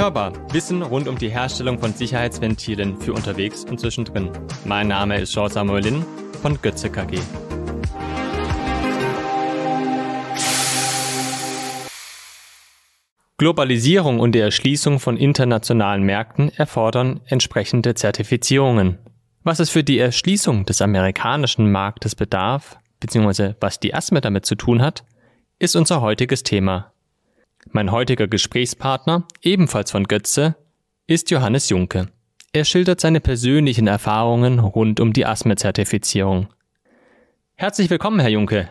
Hörbar, Wissen rund um die Herstellung von Sicherheitsventilen für unterwegs und zwischendrin. Mein Name ist Jean-Samuel Lin von Götze KG. Globalisierung und die Erschließung von internationalen Märkten erfordern entsprechende Zertifizierungen. Was es für die Erschließung des amerikanischen Marktes bedarf, bzw. was die ASME damit zu tun hat, ist unser heutiges Thema. Mein heutiger Gesprächspartner, ebenfalls von Götze, ist Johannes Junke. Er schildert seine persönlichen Erfahrungen rund um die ASME-Zertifizierung. Herzlich willkommen, Herr Junke,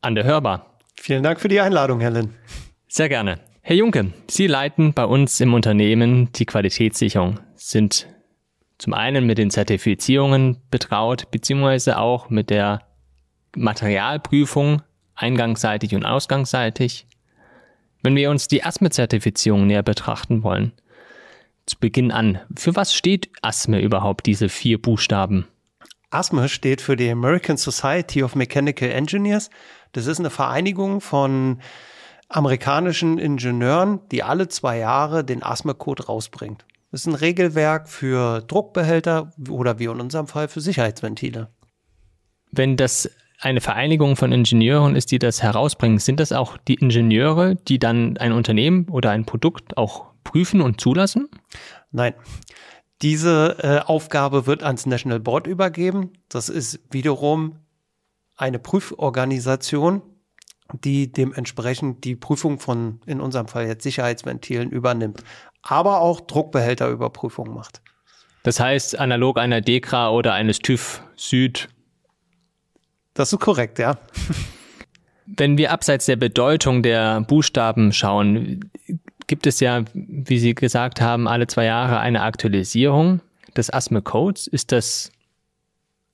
an der Hörbar. Vielen Dank für die Einladung, Herr Lin. Sehr gerne. Herr Junke, Sie leiten bei uns im Unternehmen die Qualitätssicherung, sind zum einen mit den Zertifizierungen betraut, beziehungsweise auch mit der Materialprüfung, eingangsseitig und ausgangsseitig. Wenn wir uns die ASME-Zertifizierung näher betrachten wollen, zu Beginn an, für was steht ASME überhaupt, diese 4 Buchstaben? ASME steht für die American Society of Mechanical Engineers. Das ist eine Vereinigung von amerikanischen Ingenieuren, die alle 2 Jahre den ASME-Code rausbringt. Das ist ein Regelwerk für Druckbehälter oder wie in unserem Fall für Sicherheitsventile. Wenn das eine Vereinigung von Ingenieuren ist, die das herausbringen, sind das auch die Ingenieure, die dann ein Unternehmen oder ein Produkt auch prüfen und zulassen? Nein. Diese Aufgabe wird ans National Board übergeben. Das ist wiederum eine Prüforganisation, die dementsprechend die Prüfung von, in unserem Fall jetzt Sicherheitsventilen übernimmt, aber auch Druckbehälterüberprüfung macht. Das heißt, analog einer DEKRA oder eines TÜV Süd. Das ist korrekt, ja. Wenn wir abseits der Bedeutung der Buchstaben schauen, gibt es ja, wie Sie gesagt haben, alle 2 Jahre eine Aktualisierung des ASME-Codes. Ist das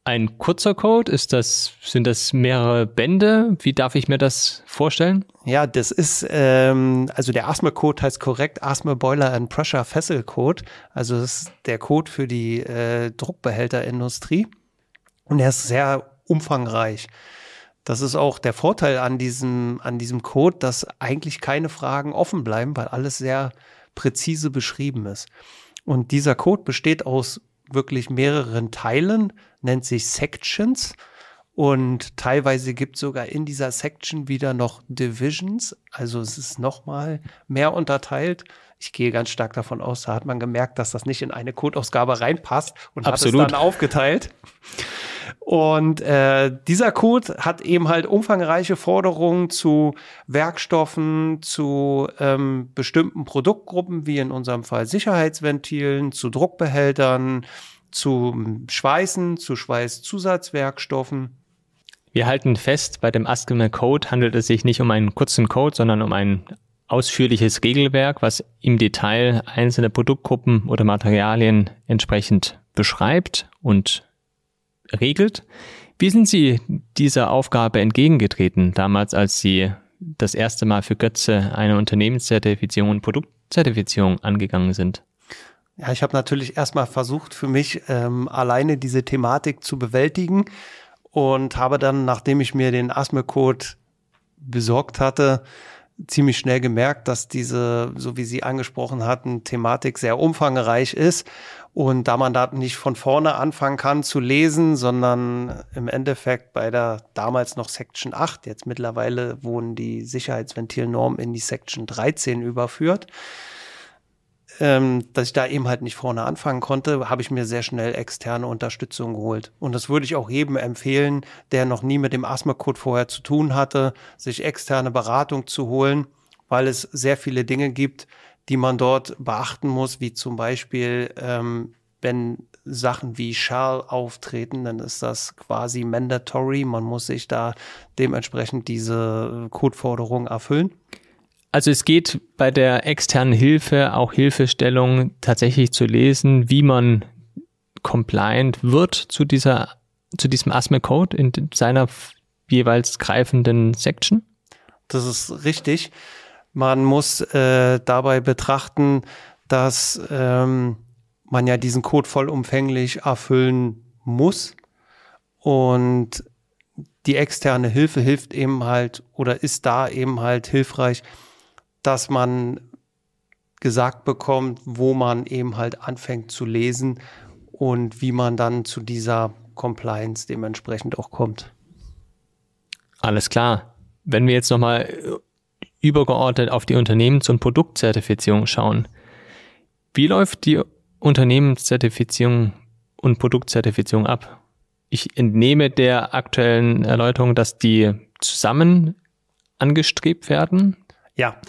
ein kurzer Code? Sind das mehrere Bände? Wie darf ich mir das vorstellen? Ja, das ist, also der ASME-Code heißt korrekt ASME Boiler and Pressure Vessel Code. Also das ist der Code für die Druckbehälterindustrie. Und er ist sehr umfangreich. Das ist auch der Vorteil an diesem Code, dass eigentlich keine Fragen offen bleiben, weil alles sehr präzise beschrieben ist. Und dieser Code besteht aus wirklich mehreren Teilen, nennt sich Sections. Und teilweise gibt es sogar in dieser Section wieder noch Divisions. Also es ist nochmal mehr unterteilt. Ich gehe ganz stark davon aus, da hat man gemerkt, dass das nicht in eine Codeausgabe reinpasst und Absolut. hat es dann aufgeteilt. Und dieser Code hat eben halt umfangreiche Forderungen zu Werkstoffen, zu bestimmten Produktgruppen, wie in unserem Fall Sicherheitsventilen, zu Druckbehältern, zu Schweißen, zu Schweißzusatzwerkstoffen. Wir halten fest, bei dem ASME-Code handelt es sich nicht um einen kurzen Code, sondern um ein ausführliches Regelwerk, was im Detail einzelne Produktgruppen oder Materialien entsprechend beschreibt und regelt. Wie sind Sie dieser Aufgabe entgegengetreten, damals, als Sie das erste Mal für Götze eine Unternehmenszertifizierung und Produktzertifizierung angegangen sind? Ja, ich habe natürlich erstmal versucht, für mich alleine diese Thematik zu bewältigen und habe dann, nachdem ich mir den ASME-Code besorgt hatte, ziemlich schnell gemerkt, dass diese, so wie Sie angesprochen hatten, Thematik sehr umfangreich ist. Und da man da nicht von vorne anfangen kann zu lesen, sondern im Endeffekt bei der damals noch Section 8, jetzt mittlerweile wurden die Sicherheitsventilnormen in die Section 13 überführt, dass ich da eben halt nicht vorne anfangen konnte, habe ich mir sehr schnell externe Unterstützung geholt. Und das würde ich auch jedem empfehlen, der noch nie mit dem ASME-Code vorher zu tun hatte, sich externe Beratung zu holen, weil es sehr viele Dinge gibt, die man dort beachten muss, wie zum Beispiel, wenn Sachen wie Shall auftreten, dann ist das quasi mandatory. Man muss sich da dementsprechend diese Codeforderung erfüllen. Also es geht bei der externen Hilfe, auch Hilfestellung, tatsächlich zu lesen, wie man compliant wird zu diesem ASME-Code in seiner jeweils greifenden Section? Das ist richtig. Man muss dabei betrachten, dass man ja diesen Code vollumfänglich erfüllen muss. Und die externe Hilfe hilft eben halt oder ist da eben halt hilfreich, dass man gesagt bekommt, wo man eben halt anfängt zu lesen und wie man dann zu dieser Compliance dementsprechend auch kommt. Alles klar. Wenn wir jetzt nochmal übergeordnet auf die Unternehmens- und Produktzertifizierung schauen, wie läuft die Unternehmenszertifizierung und Produktzertifizierung ab? Ich entnehme der aktuellen Erläuterung, dass die zusammen angestrebt werden. Ja,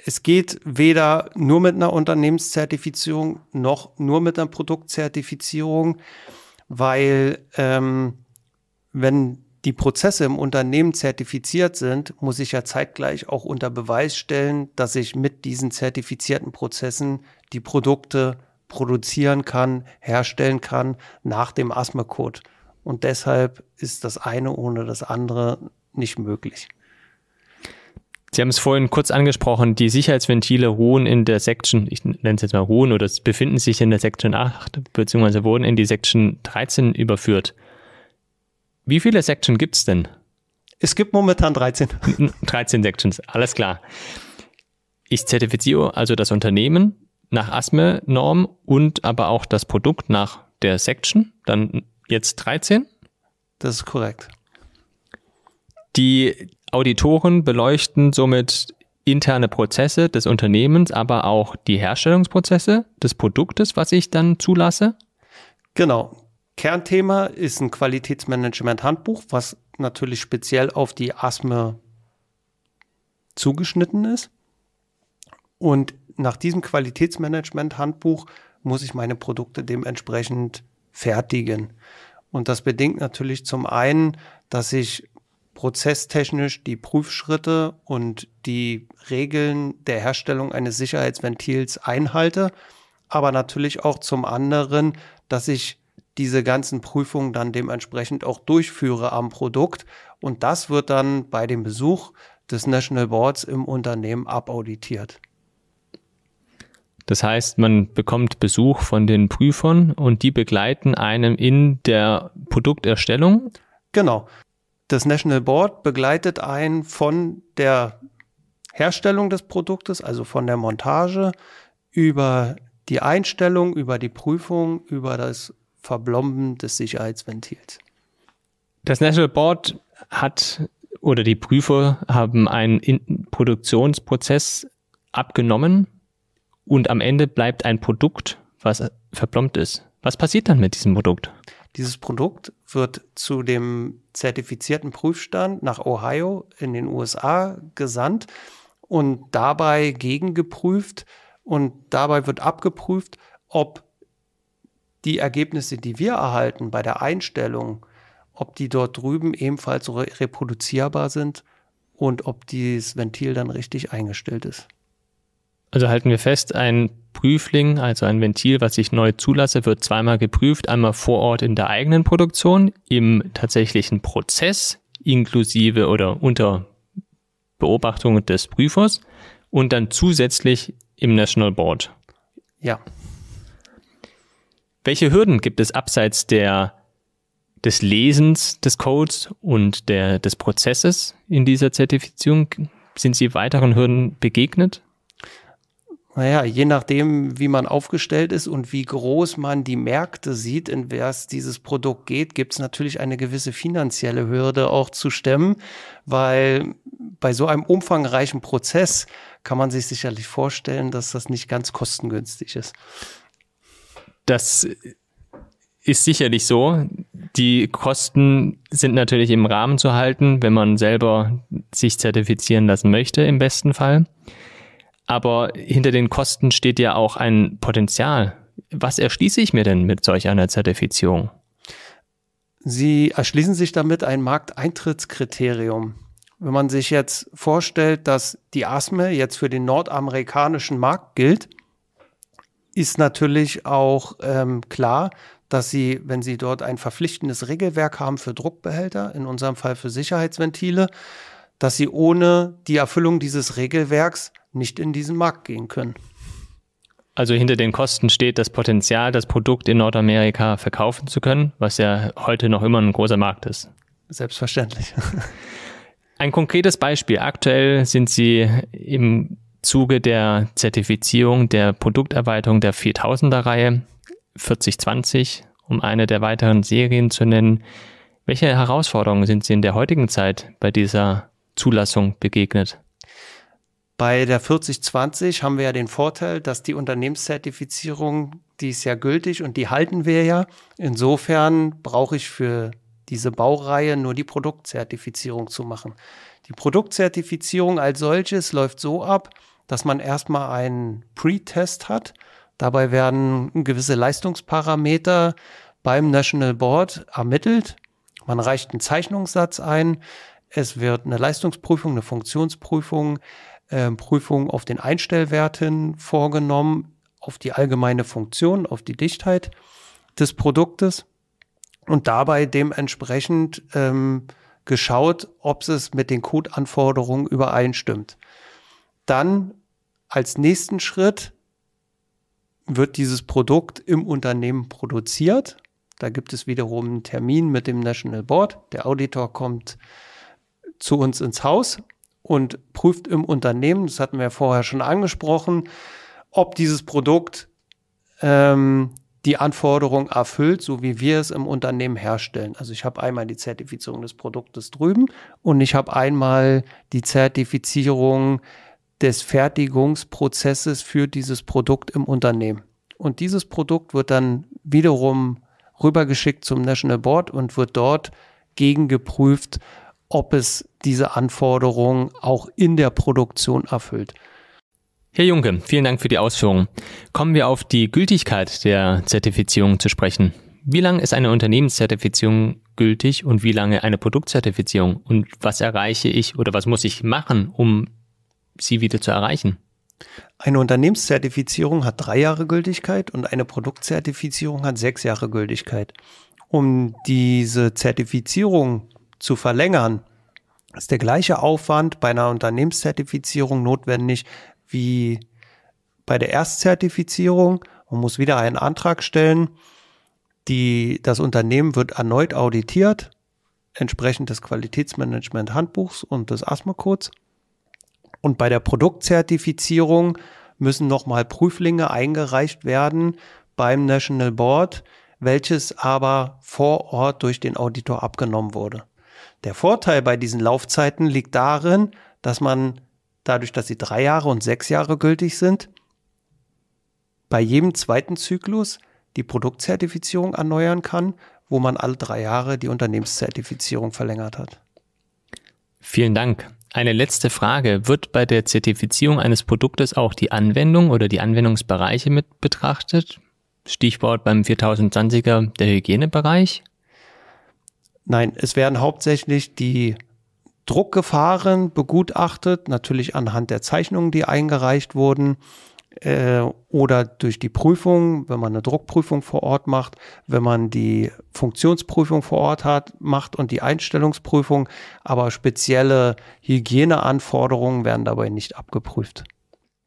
es geht weder nur mit einer Unternehmenszertifizierung noch nur mit einer Produktzertifizierung, weil wenn die Prozesse im Unternehmen zertifiziert sind, muss ich ja zeitgleich auch unter Beweis stellen, dass ich mit diesen zertifizierten Prozessen die Produkte produzieren kann, herstellen kann nach dem ASME-Code. Und deshalb ist das eine ohne das andere nicht möglich. Sie haben es vorhin kurz angesprochen, die Sicherheitsventile ruhen in der Section, ich nenne es jetzt mal ruhen, oder es befinden sich in der Section 8, beziehungsweise wurden in die Section 13 überführt. Wie viele Sections gibt es denn? Es gibt momentan 13. 13 Sections, alles klar. Ich zertifiziere also das Unternehmen nach ASME-Norm und aber auch das Produkt nach der Section, dann jetzt 13? Das ist korrekt. Die Auditoren beleuchten somit interne Prozesse des Unternehmens, aber auch die Herstellungsprozesse des Produktes, was ich dann zulasse? Genau. Kernthema ist ein Qualitätsmanagement-Handbuch, was natürlich speziell auf die ASME zugeschnitten ist. Und nach diesem Qualitätsmanagement-Handbuch muss ich meine Produkte dementsprechend fertigen. Und das bedingt natürlich zum einen, dass ich prozesstechnisch die Prüfschritte und die Regeln der Herstellung eines Sicherheitsventils einhalte, aber natürlich auch zum anderen, dass ich diese ganzen Prüfungen dann dementsprechend auch durchführe am Produkt. Und das wird dann bei dem Besuch des National Boards im Unternehmen abauditiert. Das heißt, man bekommt Besuch von den Prüfern und die begleiten einem in der Produkterstellung? Genau. Das National Board begleitet einen von der Herstellung des Produktes, also von der Montage, über die Einstellung, über die Prüfung, über das Verblomben des Sicherheitsventils. Das National Board hat oder die Prüfer haben einen Produktionsprozess abgenommen und am Ende bleibt ein Produkt, was verplombt ist. Was passiert dann mit diesem Produkt? Dieses Produkt wird zu dem zertifizierten Prüfstand nach Ohio in den USA gesandt und dabei gegengeprüft und dabei wird abgeprüft, ob die Ergebnisse, die wir erhalten bei der Einstellung, ob die dort drüben ebenfalls reproduzierbar sind und ob dieses Ventil dann richtig eingestellt ist. Also halten wir fest, ein Prüfling, also ein Ventil, was ich neu zulasse, wird zweimal geprüft, einmal vor Ort in der eigenen Produktion, im tatsächlichen Prozess, inklusive oder unter Beobachtung des Prüfers und dann zusätzlich im National Board. Ja. Welche Hürden gibt es abseits des Lesens des Codes und des Prozesses in dieser Zertifizierung? Sind Sie weiteren Hürden begegnet? Naja, je nachdem, wie man aufgestellt ist und wie groß man die Märkte sieht, in was dieses Produkt geht, gibt es natürlich eine gewisse finanzielle Hürde auch zu stemmen, weil bei so einem umfangreichen Prozess kann man sich sicherlich vorstellen, dass das nicht ganz kostengünstig ist. Das ist sicherlich so. Die Kosten sind natürlich im Rahmen zu halten, wenn man selber sich zertifizieren lassen möchte, im besten Fall. Aber hinter den Kosten steht ja auch ein Potenzial. Was erschließe ich mir denn mit solch einer Zertifizierung? Sie erschließen sich damit ein Markteintrittskriterium. Wenn man sich jetzt vorstellt, dass die ASME jetzt für den nordamerikanischen Markt gilt, ist natürlich auch klar, dass Sie, wenn Sie dort ein verpflichtendes Regelwerk haben für Druckbehälter, in unserem Fall für Sicherheitsventile, dass Sie ohne die Erfüllung dieses Regelwerks nicht in diesen Markt gehen können. Also hinter den Kosten steht das Potenzial, das Produkt in Nordamerika verkaufen zu können, was ja heute noch immer ein großer Markt ist. Selbstverständlich. Ein konkretes Beispiel. Aktuell sind Sie im Zuge der Zertifizierung der Produkterweiterung der 4000er-Reihe 4020, um eine der weiteren Serien zu nennen. Welche Herausforderungen sind Sie in der heutigen Zeit bei dieser Zulassung begegnet? Bei der 4020 haben wir ja den Vorteil, dass die Unternehmenszertifizierung, die ist ja gültig und die halten wir ja. Insofern brauche ich für diese Baureihe nur die Produktzertifizierung zu machen. Die Produktzertifizierung als solches läuft so ab, dass man erstmal einen Pre-Test hat. Dabei werden gewisse Leistungsparameter beim National Board ermittelt. Man reicht einen Zeichnungssatz ein. Es wird eine Leistungsprüfung, eine Funktionsprüfung, Prüfung auf den Einstellwert hin vorgenommen, auf die allgemeine Funktion, auf die Dichtheit des Produktes und dabei dementsprechend geschaut, ob es mit den Codeanforderungen übereinstimmt. Dann als nächsten Schritt wird dieses Produkt im Unternehmen produziert. Da gibt es wiederum einen Termin mit dem National Board. Der Auditor kommt zu uns ins Haus und prüft im Unternehmen, das hatten wir vorher schon angesprochen, ob dieses Produkt die Anforderung erfüllt, so wie wir es im Unternehmen herstellen. Also ich habe einmal die Zertifizierung des Produktes drüben und ich habe einmal die Zertifizierung des Fertigungsprozesses für dieses Produkt im Unternehmen. Und dieses Produkt wird dann wiederum rübergeschickt zum National Board und wird dort gegengeprüft, ob es diese Anforderungen auch in der Produktion erfüllt. Herr Junke, vielen Dank für die Ausführungen. Kommen wir auf die Gültigkeit der Zertifizierung zu sprechen. Wie lange ist eine Unternehmenszertifizierung gültig und wie lange eine Produktzertifizierung? Und was erreiche ich oder was muss ich machen, um sie wieder zu erreichen? Eine Unternehmenszertifizierung hat 3 Jahre Gültigkeit und eine Produktzertifizierung hat 6 Jahre Gültigkeit. Um diese Zertifizierung zu verlängern, ist der gleiche Aufwand bei einer Unternehmenszertifizierung notwendig wie bei der Erstzertifizierung. Man muss wieder einen Antrag stellen. Das Unternehmen wird erneut auditiert, entsprechend des Qualitätsmanagement-Handbuchs und des ASME-Codes. Und bei der Produktzertifizierung müssen nochmal Prüflinge eingereicht werden beim National Board, welches aber vor Ort durch den Auditor abgenommen wurde. Der Vorteil bei diesen Laufzeiten liegt darin, dass man dadurch, dass sie 3 Jahre und 6 Jahre gültig sind, bei jedem zweiten Zyklus die Produktzertifizierung erneuern kann, wo man alle 3 Jahre die Unternehmenszertifizierung verlängert hat. Vielen Dank. Eine letzte Frage. Wird bei der Zertifizierung eines Produktes auch die Anwendung oder die Anwendungsbereiche mit betrachtet? Stichwort beim 4020er der Hygienebereich? Nein, es werden hauptsächlich die Druckgefahren begutachtet, natürlich anhand der Zeichnungen, die eingereicht wurden, oder durch die Prüfung, wenn man eine Druckprüfung vor Ort macht, wenn man die Funktionsprüfung vor Ort macht und die Einstellungsprüfung, aber spezielle Hygieneanforderungen werden dabei nicht abgeprüft.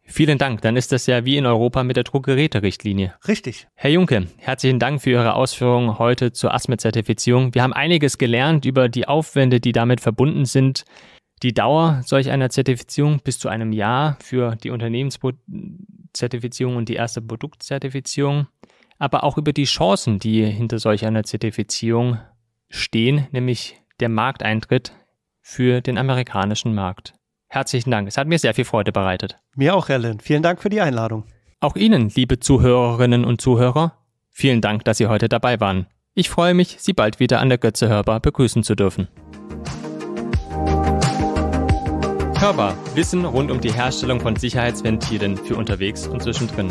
Vielen Dank, dann ist das ja wie in Europa mit der Druckgeräterichtlinie. Richtig. Herr Junke, herzlichen Dank für Ihre Ausführungen heute zur ASME-Zertifizierung. Wir haben einiges gelernt über die Aufwände, die damit verbunden sind. Die Dauer solch einer Zertifizierung bis zu einem Jahr für die Unternehmenszertifizierung und die erste Produktzertifizierung, aber auch über die Chancen, die hinter solch einer Zertifizierung stehen, nämlich der Markteintritt für den amerikanischen Markt. Herzlichen Dank, es hat mir sehr viel Freude bereitet. Mir auch, Herr Lind. Vielen Dank für die Einladung. Auch Ihnen, liebe Zuhörerinnen und Zuhörer, vielen Dank, dass Sie heute dabei waren. Ich freue mich, Sie bald wieder an der Götze Hörbar begrüßen zu dürfen. Hörbar, Wissen rund um die Herstellung von Sicherheitsventilen für unterwegs und zwischendrin.